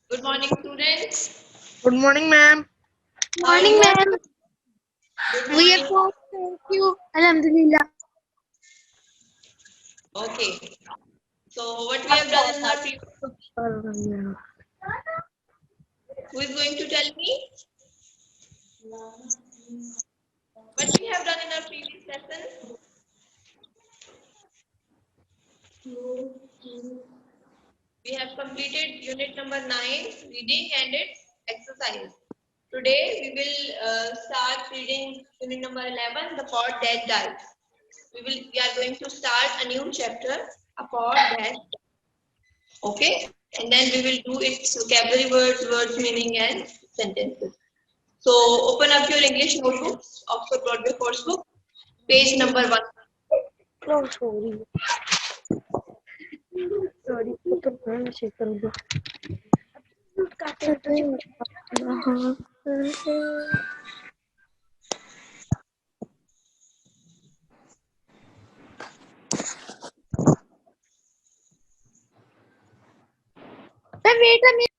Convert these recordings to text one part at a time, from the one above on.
Good morning, students. Good morning, ma'am. How are Morning, you? ma'am. Good We are morning. fine. Thank you. Alhamdulillah. Okay. So, what we have done in our previous, who is going to tell me what we have done in our previous lesson? We have completed unit number 9, reading and its exercise. Today, we will start reading unit number 11, the pod that died. We are going to start a new chapter, a pod that. Okay, and then we will do its vocabulary words, meaning, and sentences. So open up your English notebooks, Oxford Broadway Coursebook, page number 1. No, sorry. Sorry. Wait a minute.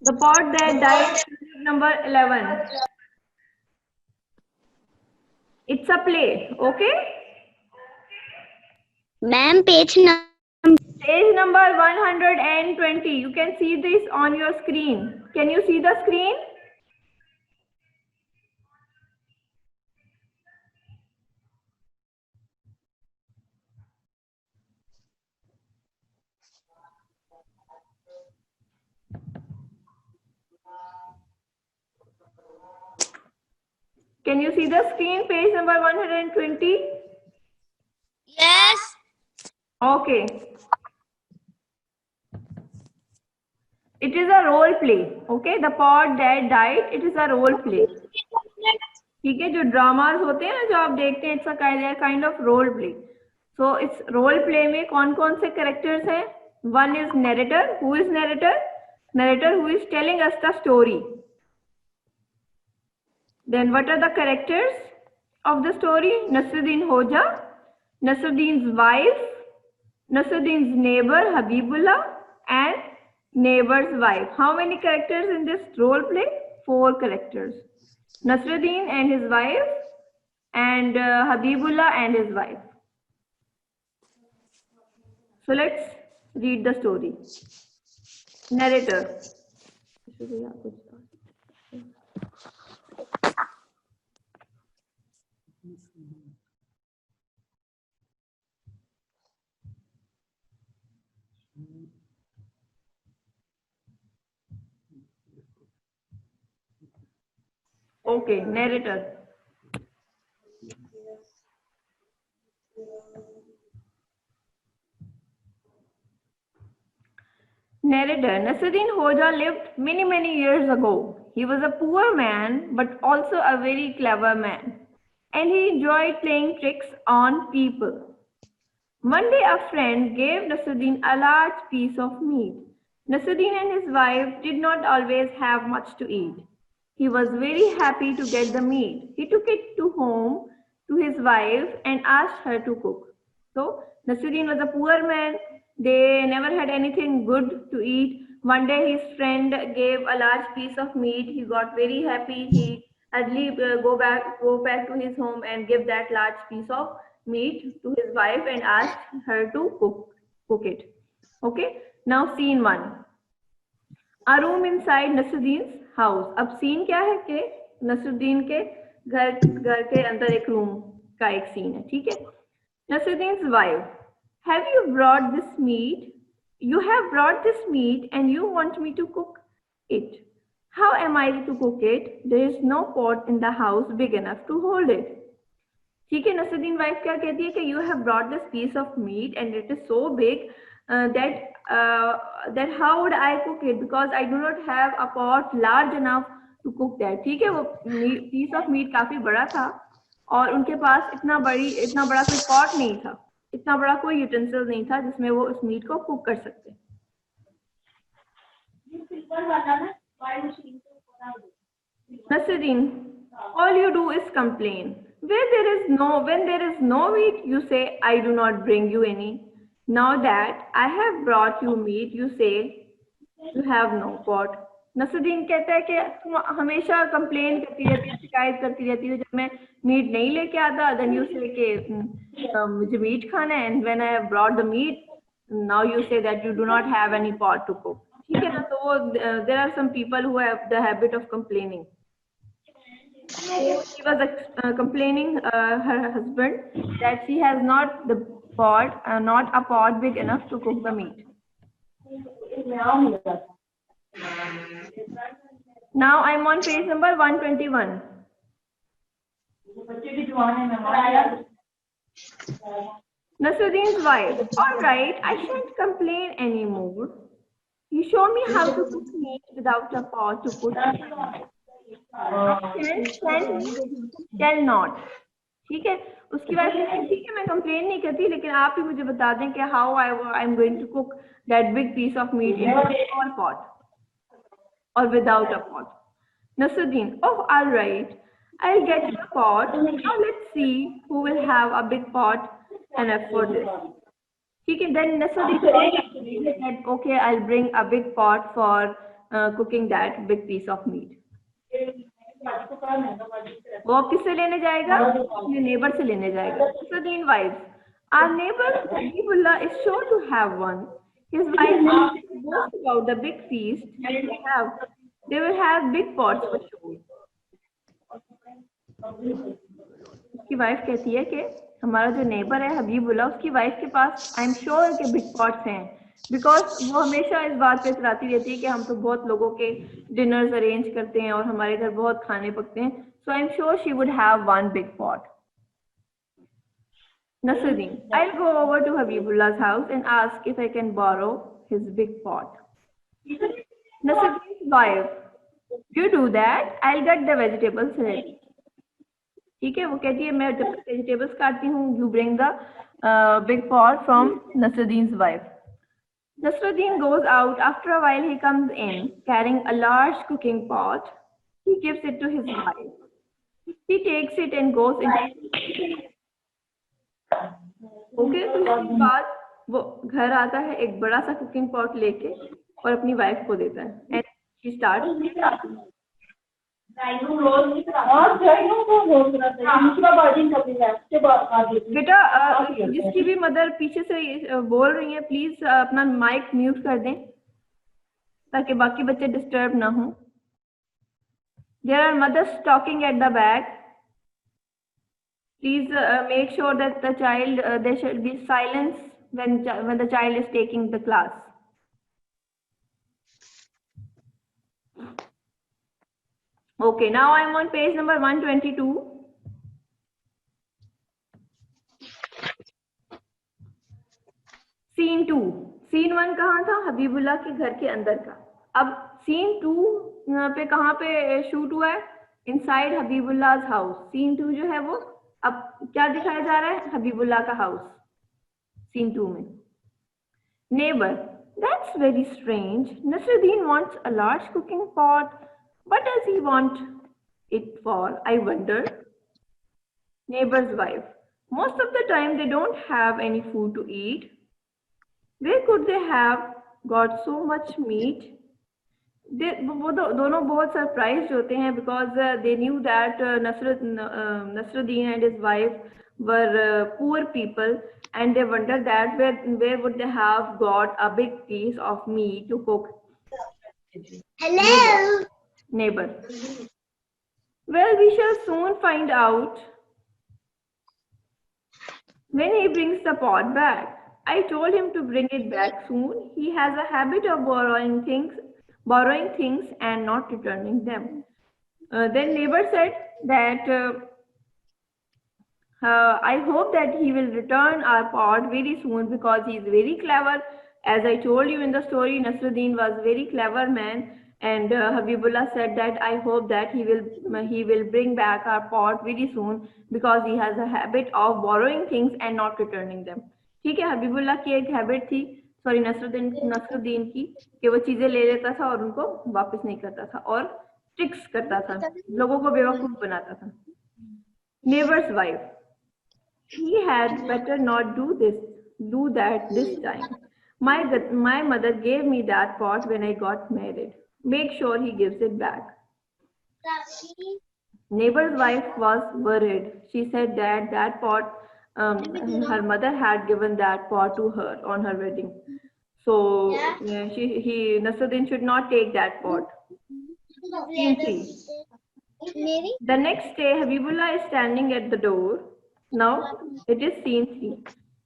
The Pod That Died, unit number 11. It's a play, okay? Ma'am, page number. Page number 120. You can see this on your screen. Can you see the screen? Can you see the screen, page number 120? Yes. Okay. It is a role play, okay? The Pod That Died, it is a role play. ठीक है, जो dramas होते हैं ना जो आप देखते हैं, it's a kind of role play. So इस रोल प्ले में कौन कौन से कैरेक्टर्स हैं? One is narrator. Who is narrator? Narrator who is telling us the story. Then what are the characters of the story? Nasruddin Hoja, Nasruddin's wife, Nasruddin's neighbor Habibullah, and neighbor's wife. How many characters in this role play? 4 characters. Nasruddin and his wife, and Habibullah and his wife. So let's read the story. Narrator. Okay, narrator. Narrator. Nasruddin Hoja lived many years ago. He was a poor man, but also a very clever man. And he enjoyed playing tricks on people. One day a friend gave Nasruddin a large piece of meat. Nasruddin and his wife did not always have much to eat. He was very happy to get the meat. He took it to home to his wife and asked her to cook. So Nasruddin was a poor man. They never had anything good to eat. One day his friend gave a large piece of meat. He got very happy. He hardly go back to his home and give that large piece of meat to his wife and asked her to cook it. Okay. Now scene 1. A room inside Nasruddin's house. अब scene क्या है कि नसरुद्दीन के घर के अंदर एक room का एक सीन है. ठीक है. Nasruddin's wife. Have you brought this meat? You have brought this meat and you want me to cook it. How am I to cook it? There is no pot in the house big enough to hold it. ठीक है. Nasruddin wife क्या कहती है कि you have brought this piece of meat and it is so big that how would I cook it, because I do not have a pot large enough to cook that. ठीक है. वो piece of meat काफी बड़ा था और उनके पास इतना बड़ा कोई pot नहीं था, इतना बड़ा कोई यूटेंसिल नहीं था जिसमें वो उस मीट को कुक कर सकते. Nasruddin, all you do is complain. When there is no meat, you say, I do not bring you any. Now that I have brought you meat, you say, You have no pot. Nasruddin कहता है कि तुम हमेशा complain करती रहती है, शिकायत करती रहती है, जब मैं मीट नहीं लेके आता then you say कि मुझे मीट खाना है, and when I have brought the meat now you say that you do not have any pot to cook. ठीक है ना? तो वो there are some people who have the habit of complaining. So she was complaining her husband that she has not the pot, not a pot big enough to cook the meat. Now I'm on page number 121. Nasruddin's wife. All right, I shan't complain anymore. You show me how to cook meat without a pot to put it in. Shall not. ठीक है, उसकी wife ने कहा ठीक है मैं complain नहीं करती, लेकिन आप ही मुझे बता दें कि how I am going to cook that big piece of meat in a small pot or without a pot. Nasruddin, oh, all right, I'll get you a pot. Now let's see who will have a big pot enough for this. ठीक है, then Nasruddin said, okay, I'll bring a big pot for cooking that big piece of meat. वो अब किससे लेने जाएगा? अपने neighbour से लेने जाएगा. Nasruddin wives, our neighbor Habibullah is sure to have one. His wife boasts about the big feast they have. They will have big pots for sure. उसकी वाइफ कहती है कि हमारा जो नेबर है हबीबुल्ला, उसकी वाइफ के पास आई एम श्योर के बिग पॉट्स हैं, बिकॉज वो हमेशा इस बात पे इतराती रहती है कि हम तो बहुत लोगों के डिनर्स अरेंज करते हैं और हमारे घर बहुत खाने पकते हैं. So I am sure she would have one big pot. Nasruddin, I'll go over to Habibullah's house and ask if I can borrow his big pot. Nasruddin's wife, you do that, I'll get the vegetables ready. ठीक है, वो कहती है मैं जब vegetables काटती हूँ, you bring the big pot from Nasruddin's wife. Nasruddin goes out. After a while, he comes in carrying a large cooking pot. He gives it to his wife. He takes it and goes into. Okay, तो उसके बाद वो घर आता है एक बड़ा सा कुकिंग पॉट लेके और अपनी वाइफ को देता है. And she starts. बेटा जिसकी भी मदर पीछे से बोल रही है प्लीज अपना माइक म्यूट कर दें ताकि बाकी बच्चे डिस्टर्ब ना हो. There are mothers talking at the back. Please make sure that the child there should be silence when the child is taking the class. Okay, now I am on page number 122. Scene 2. Scene 1 कहाँ था? हबीबुल्लाह के घर के अंदर का. अब Scene 2 पे कहाँ पे शूट हुआ है? Inside हबीबुल्लाह's house. Scene 2 जो है वो अब क्या दिखाया जा रहा है? हबीबुल्लाह का हाउस. Scene 2 में. Neighbor, that's very strange. Nasruddin wants a large cooking pot. What does he want it for, I wonder? Neighbor's wife, most of the time they don't have any food to eat. Where could they have got so much meat? वो दोनों बहुत surprised होते हैं because they knew that Nasruddin and his wife were poor people and they wondered that where would they have got a big piece of meat to cook. Hello. Neighbor, well, we shall soon find out when he brings the pot back. I told him to bring it back soon. He has a habit of borrowing things and not returning them. Then neighbor said that I hope that he will return our pot very soon because he is very clever. As I told you in the story, Nasruddin was a very clever man. And Habibullah said that I hope that he will bring back our pot very soon because he has a habit of borrowing things and not returning them. ठीक है, हबीबुल्लाह की एक habit थी, sorry Nasruddin की, कि वो चीजें ले लेता था और उनको वापस नहीं करता था और ट्रिक्स करता था, लोगों को बेवकूफ बनाता था. Neighbor's wife, he had better not do that this time. My mother gave me that pot when I got married. Make sure he gives it back. Neighbor's wife was worried. She said that that pot, her mother had given that pot to her on her wedding. So Nasruddin should not take that pot. Scene 3. The next day, Habibullah is standing at the door. Now it is scene 3.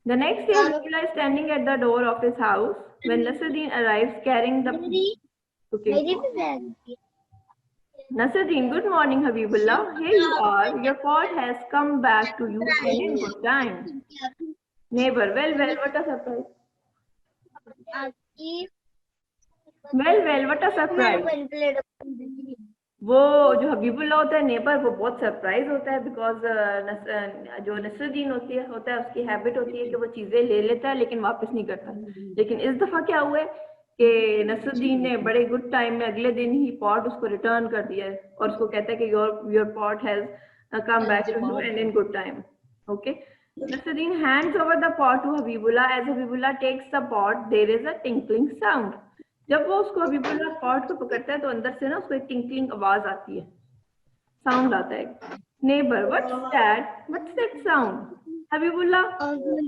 The next day, Habibullah is standing at the door of his house when Nasruddin arrives carrying the cooking pot. Nasruddin, good morning, Habibullah. Here you are. Your pot has come back to you and in good time. Neighbor, well, what a surprise. Well, what a surprise. वो जो हबीबुल्ला होता है neighbour वो बहुत surprise होता है because जो नसरुद्दीन होता है उसकी हैबिट होती है कि वो चीजें ले लेता है लेकिन वापस नहीं करता। लेकिन इस दफा क्या हुआ है कि नसरुद्दीन ने बड़े गुड टाइम में अगले दिन ही पॉट उसको रिटर्न कर दिया है और उसको कहता है कि your pot has come back to you and in good time. Okay, Nasruddin hands over the pot to Habibullah. As Habibullah takes the pot, there is a tinkling sound. जब वो उसको हबीबुल्लाह पॉट को पकड़ता है तो अंदर से ना उसको एक टिंकलिंग आवाज आती है, साउंड आता है। Neighbour, what's that sound? Habibullah,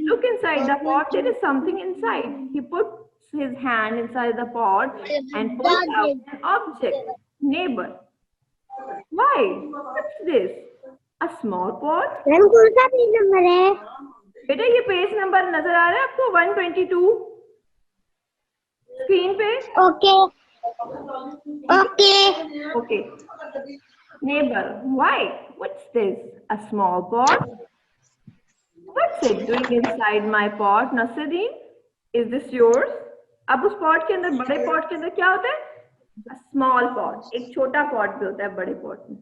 look inside the pot, there is something inside. He puts his hand inside the pot and pulls out an object. Neighbor, why? What's this? A small pot? Ma'am कौन सा page number है? बेटा ये page number नजर आ रहा है आपको 122 screen पे? Okay. Neighbor, why? What's this? A small pot? What's it doing inside my pot? Nasruddin, is this yours? अब उस पॉट के अंदर, बड़े पॉट के अंदर क्या होता है? A small pot. एक छोटा पॉट भी होता है बड़े पॉट में।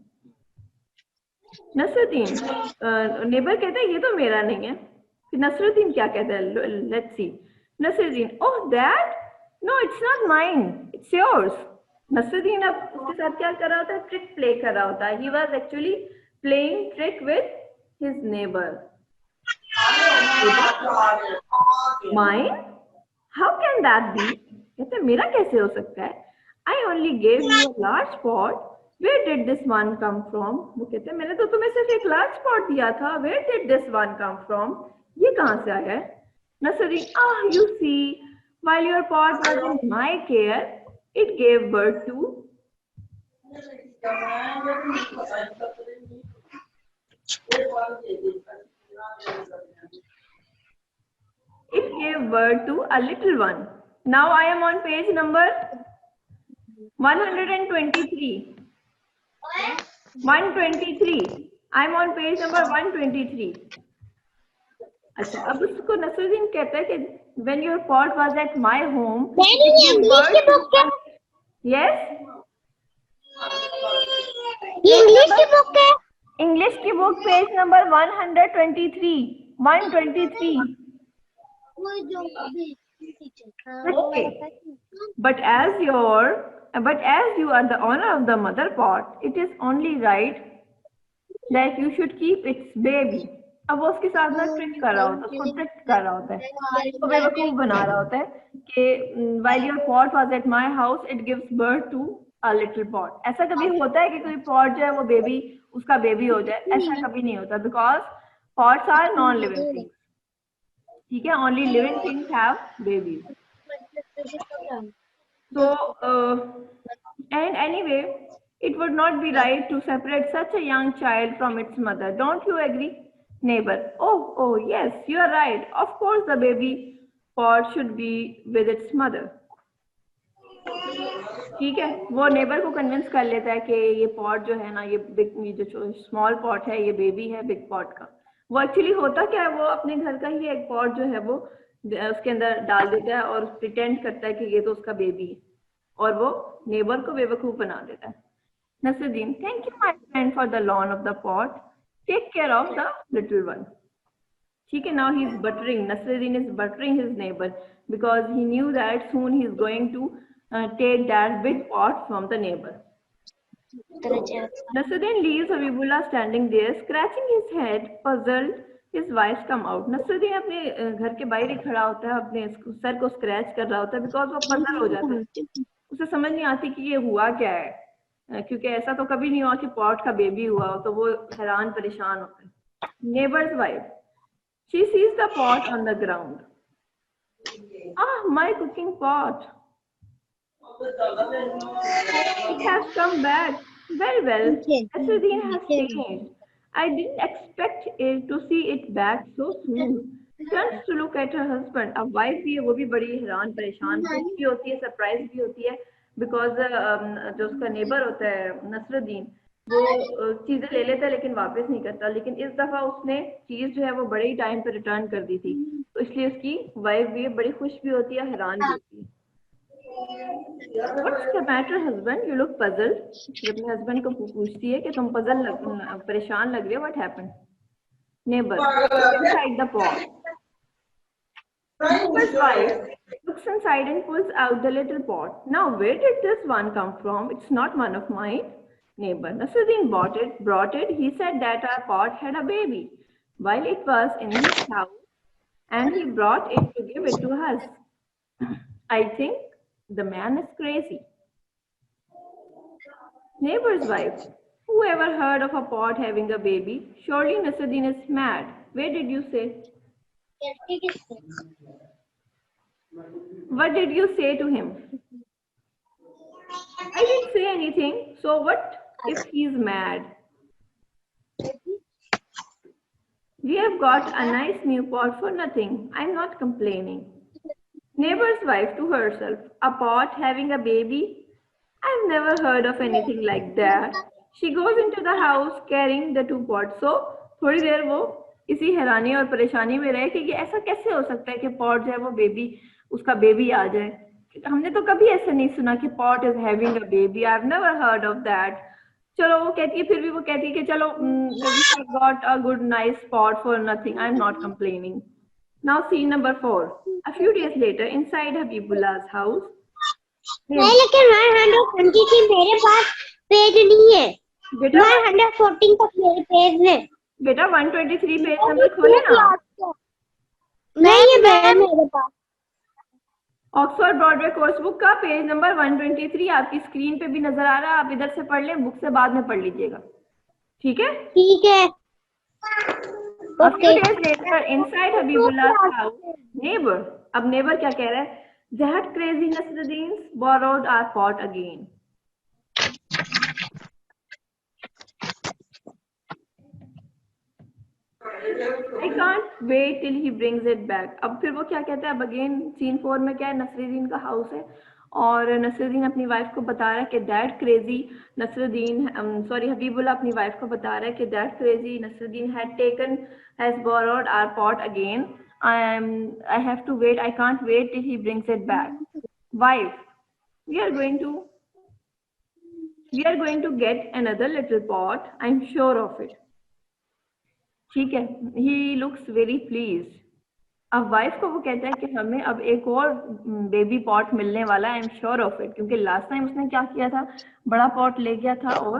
नसरुद्दीन, नेबर कहता है ये तो मेरा नहीं है। फिर नसरुद्दीन क्या कहता है? Let's see. Nasruddin, oh that, no it's not mine, it's yours. Nasruddin अब उसके साथ क्या कर रहा होता है? ट्रिक प्ले कर रहा होता है। He was actually playing trick with his neighbour. Mine, how can that be? कहते हैं मेरा कैसे हो सकता है? I only gave you a large pot, Where did this one come from? वो कहते हैं मैंने तो तुम्हें सिर्फ एक लार्ज पॉट दिया था। Where did this one come from? ये कहाँ से आया है? Nasruddin, you see, while your pot was in my care, it gave birth to. It gave birth to a little one. Now I am on page number 123. 123. I'm on page number 123. अच्छा, अब उसको नसरुद्दीन कहता है कि when your pot was at my home, English की book है? yes, ये English की बुक है? इंग्लिश की book page number 123. 123. Okay. But as you are the owner of the mother pot, it is only right that you should keep its baby. अब वो उसके साथ ना ट्रिक कर रहा होता है, उसको ट्रिक कर रहा होता है, उसको बेवकूफ बना रहा होता है कि while your pot was at my house, it gives birth to a little pot. ऐसा कभी होता है कि कोई pot जो है वो बेबी उसका बेबी हो जाए? ऐसा कभी नहीं होता, because pots are non-living things. ठीक है, only living things have babies. So, and anyway, it would not be right to separate such a young child from its mother. Don't you agree? Neighbor, oh, yes, you are right. Of course, the baby pot should be with its mother. ठीक है, वो neighbour को convince कर लेता है कि ये pot जो है ना, ये जो स्मॉल पॉट है, ये बेबी है बिग पॉट का। वो एक्चुअली होता क्या है, वो अपने घर का ही एक पॉट जो है वो उसके अंदर डाल देता है और प्रिटेंड करता है कि ये तो उसका बेबी है, और वो नेबर को बेवकूफ बना देता है। Nasruddin, thank you my friend for the loan of the pot. Take care of the little one. ठीक है, now he is buttering. Nasruddin is buttering his neighbor because he knew that soon he is going to take that big pot from the neighbor. Nasruddin leaves Habibullah standing there, scratching his head, puzzled His wife come out. Nasruddin अपने घर के बाहर ही खड़ा होता है, अपने sir को scratch कर रहा होता है बिकॉज वो पजल हो जाता है, उसे समझ नहीं आती कि ये हुआ क्या है, क्योंकि ऐसा तो कभी नहीं हुआ कि पॉट का बेबी हुआ हो, तो वो हैरान परेशान होता है. Neighbor's wife. She sees the pot on the ground. Ah, my cooking pot. It has come back. Very well. Nasruddin has changed. I didn't expect it to see it back so soon. Turns to look at her husband. अब wife भी है, वो भी बड़ी हैरान परेशान भी होती है, सरप्राइज भी होती है, बिकॉज जो उसका नेबर होता है नसरुद्दीन, वो चीजें ले लेता है लेकिन वापस नहीं करता, लेकिन इस दफा उसने चीज जो है वो बड़े ही टाइम पे रिटर्न कर दी थी, तो इसलिए उसकी वाइफ भी बड़ी खुश भी होती है, हैरान भी होती है. What's the matter, husband? You look puzzled. जब अपने हस्बैंड को पूछती है कि तुम परेशान लग रहे हो. What happened? Neighbor, inside the pot. Neighbor's wife looks inside and pulls out the little pot. Now, where did this one come from? It's not one of mine. Neighbor, Nasruddin brought it. He said that our pot had a baby while it was in his house, and he brought it to give it to us. I think the man is crazy. Neighbor's wife. Whoever heard of a pot having a baby? Surely Nasruddin is mad. Where did you say? What did you say to him? I didn't say anything. So what if he's mad? We have got a nice new pot for nothing. I'm not complaining. Neighbor's wife to herself. A pot having a baby? I've never heard of anything like that. She goes into the house carrying the two pots. So थोड़ी देर वो इसी हैरानी और परेशानी में रहे कि ये ऐसा कैसे हो सकता है कि पॉट जो है वो बेबी, उसका बेबी आ जाए. हमने तो कभी ऐसा नहीं सुना कि pot is having a baby. I have never heard of that. चलो वो कहती है, फिर भी वो कहती है कि चलो we have got a good nice pot for nothing. I am not complaining. Now scene number 4. A few days later, inside Habibullah's house. नहीं, लेकिन 123 मेरे पास पेज नहीं है. बेटा 114 तक मेरे पेज है. बेटा 123 पेज नंबर खोले ना. नहीं, ये मेरे पास. ऑक्सफोर्ड ब्रॉडवे कोर्स बुक का पेज नंबर 123 आपकी स्क्रीन पे भी नजर आ रहा है. आप इधर से पढ़ लें, बुक से बाद में पढ़ लीजिएगा. ठीक है? ठीक है. A few days later, inside Habibullah's house, neighbor. अब neighbor क्या कह रहा है? That crazy Nasruddin borrowed our pot again. I can't wait till he brings it back. अब फिर वो क्या कहता है? अब अगेन सीन 4 में क्या है? नसरुद्दीन का हाउस है और नसरुद्दीन अपनी वाइफ को बता रहा है कि दैट क्रेजी हबीबुल्लाह अपनी वाइफ को बता रहा है कि that crazy Nasruddin has borrowed our pot again. I have to wait. I can't wait till he brings it back. Wife, we are going to get another little pot. I'm sure of it. ठीक है. He looks very pleased. अब wife को वो कहता है कि हमें अब एक और बेबी पॉट मिलने वाला है. आई एम श्योर ऑफ इट. क्योंकि लास्ट टाइम उसने क्या किया था, बड़ा पॉट ले गया था और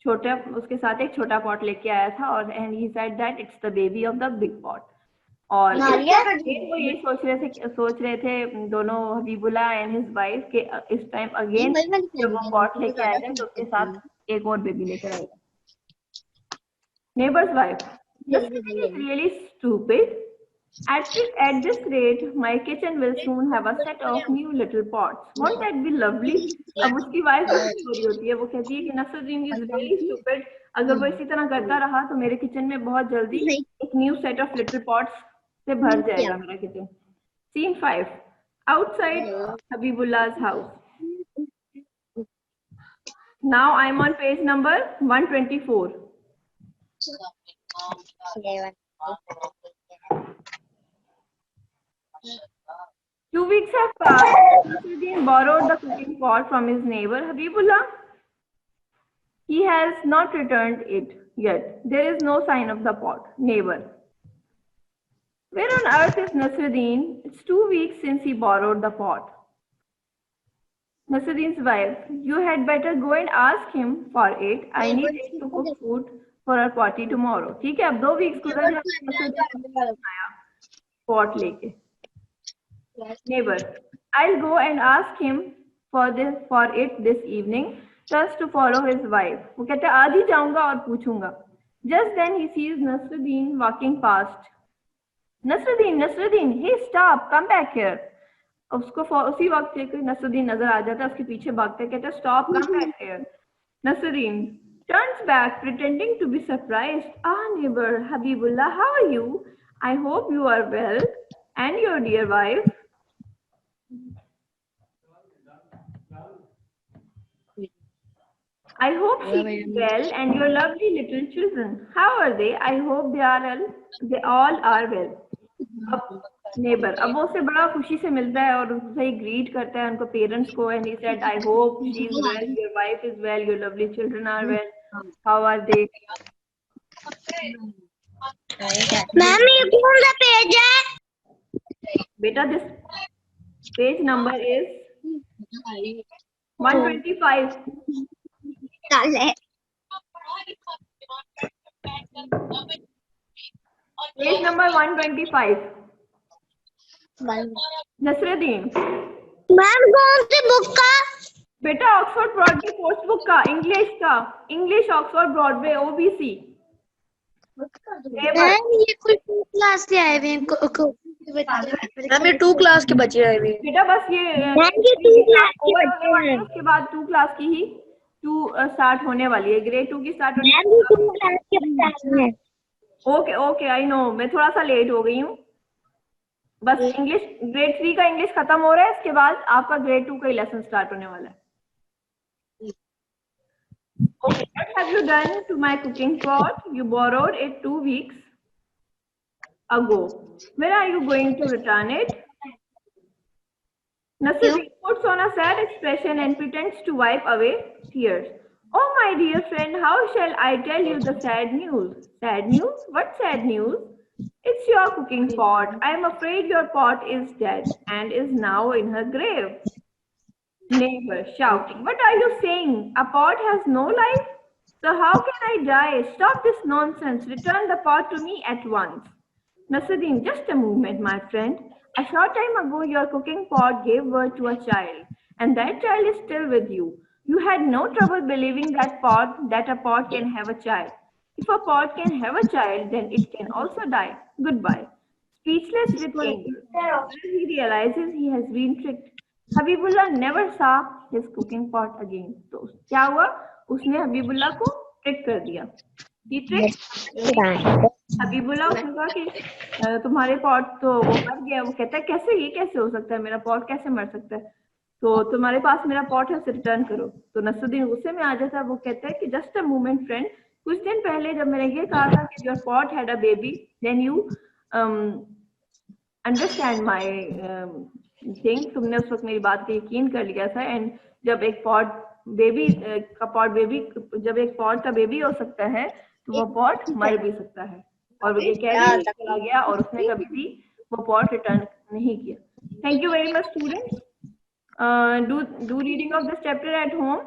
छोटा, उसके साथ एक छोटा पॉट लेके आया था और and he said that it's the baby of the big pot. और वो ये सोच रहे थे दोनों, हबीबुल्लाह एंड हिज वाइफ, के इस टाइम अगेन जब वो पॉट लेके आएगा तो उसके साथ एक और बेबी लेकर आएगा. Neighbours wife, really stupid. At this rate, my kitchen will soon have a set of new little pots. Won't that be lovely? अब उसकी वाइफ हो रही होती है, वो कहती है कि नसरुद्दीन is really stupid. अगर वो इसी तरह करता रहा तो मेरे किचन में बहुत जल्दी एक new set of little pots से भर जाएगा मेरा kitchen. Scene 5. Outside Habibullah's house. Now I'm on page number 124. 2 weeks have passed. Nasruddin borrowed the cooking pot from his neighbor Habibullah. He has not returned it yet. There is no sign of the pot. Neighbor, where on earth is Nasruddin? It's 2 weeks since he borrowed the pot. Nasruddin's wife, you had better go and ask him for it. I need it to cook food for our party tomorrow. ठीक है, अब 2 weeks गुजर जाए pot लेके. Neighbor, I'll go and ask him for it this evening just to follow his wife. वो कहते हैं आज ही जाऊंगा और पूछूंगा. Just then he sees Nasruddin walking past. Nasruddin, hey stop, come back here. उसको उसी वक्त नसरुद्दीन नजर आ जाता है, उसके पीछे भागते कहते हैं stop, come back here. Nasruddin turns back pretending to be surprised. Ah neighbor, Habibullah, how are you? I hope you are well and your dear wife. I hope she is well and your lovely little children. How are they? I hope they all are well. अब neighbour, अब वो उससे बड़ा खुशी से मिलता है और उससे ग्रीट करता है उनको पेरेंट्स को, and he said I hope she is well, your wife is well, your lovely children are well, how are they? Ma'am ये कौन सा पेज है? बेटा this page number is 125. Page number 125. Nasruddin ma'am कौन सी बुक का? बेटा ऑक्सफोर्ड ब्रॉडवे कोर्स बुक का, English Oxford Broadway OBC. Ma'am ये कोई क्लास के आए हुए हैं मैम ये 2 क्लास के बच्चे आए हुए हैं. बेटा बस ये मैम ये 2 क्लास के बच्चे हैं. उसके बाद 2 क्लास की ही 2 स्टार्ट होने वाली है, ग्रेड 2 की स्टार्ट होने. मैम ये 2 क्लास के बच्चे हैं. ओके आई नो, मैं थोड़ा सा लेट हो गई हूँ. बस इंग्लिश ग्रेड 3 का इंग्लिश खत्म हो रहा है, इसके बाद आपका ग्रेड 2 का ही लेसन स्टार्ट होने वाला है. Okay, what have you done to my cooking pot? You borrowed it 2 weeks ago. When are you going to return it? Nasruddin puts on a sad expression and pretends to wipe away tears. Oh my dear friend, how shall I tell you the sad news? Sad news? What sad news? It's your cooking pot. I am afraid your pot is dead and is now in her grave. Neighbor shouting, what are you saying? A pot has no life? So how can I die? Stop this nonsense. Return the pot to me at once. Nasruddin, just a moment, my friend. A short time ago, your cooking pot gave birth to a child, and that child is still with you. You had no trouble believing that a pot can have a child. If a pot can have a child, then it can also die. Goodbye. Speechless with anger, he realizes he has been tricked. Habibullah never saw his cooking pot again. तो क्या हुआ, उसने हबीबुल्लाह को trick कर दिया. हबीबुल्लाह उसने कहा कि तुम्हारे पॉट तो वो मर गया. वो कहता है कैसे, ये कैसे हो सकता है, मेरा पॉट कैसे मर सकता है, तो तुम्हारे पास मेरा पॉट है, उसे रिटर्न करो. तो नसरुद्दीन गुस्से में आ जाता है. वो कहता है कि जस्ट अ मोमेंट फ्रेंड, कुछ दिन पहले जब मैंने ये कहा था कि your pot had a baby, then you understand my thing, तुमने उस वक्त मेरी बात पे यकीन कर लिया था. एंड जब एक पॉट बेबी जब एक पॉट का बेबी हो सकता है तो वो पॉट मर भी सकता है. और वो ये कह चला गया और उसने कभी भी वो पॉट रिटर्न नहीं किया. Thank you very much students. Do reading of this chapter at home.